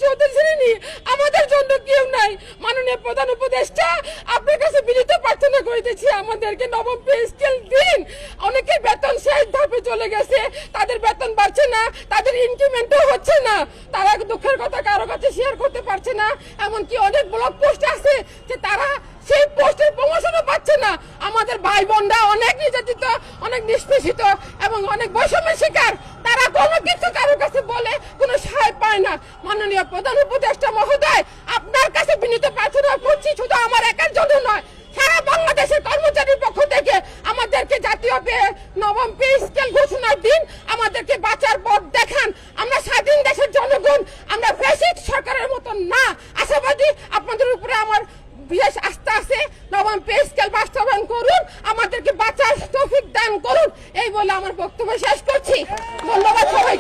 চৌদ্দ শ্রেণী, আমাদের জন্য কেউ নাই। মাননীয় প্রধান উপদেষ্টা, আপনার কাছে বিনীত প্রার্থনা করিতেছি, আমাদেরকে নবম পে স্কেল দিন। অনেকে বেতন শেষ ধাপে চলে গেছে, তাদের বেতন বাড়ছে না, তাদের ইনক্রিমেন্টও হচ্ছে না, তারা দুঃখের কথা কারো কাছে শেয়ার করতে পারছে না। এমনকি অনেক ব্লগ পোস্ট আছে যে তারা সেই পোস্টের প্রমোশনও পাচ্ছে না। আমাদের ভাই বোনরা অনেক নির্যাতিত, অনেক নিষ্পেষিত এবং অনেক বৈষম্যের শিকার। তারা কোনো কিছু কারোর কাছে বলে কোনো সহায় পায় না। মাননীয় প্রধান উপদেষ্টা মহোদয়, আপনার কাছে বিনীত প্রার্থনা করছি, শুধু আমার একার জন্য নয়, সারা বাংলাদেশের কর্মচারীর পক্ষ থেকে আমাদেরকে জাতীয় নবম পে স্কেল ঘোষণার দিন আমাদেরকে বাঁচার পথ দেখান। আমরা স্বাধীন দেশের জনগণ, আমরা ফ্যাসিস্ট সরকারের মতন না। আশাবাদী, আপনাদের উপরে আমার বিশেষ আস্থা আছে। নবম পে স্কেল বাস্তবায়ন করুন, আমাদেরকে বাঁচার তৌফিক দান করুন, এই বলে আমার বক্তব্য শেষ করছি। ধন্যবাদ সবাইকে।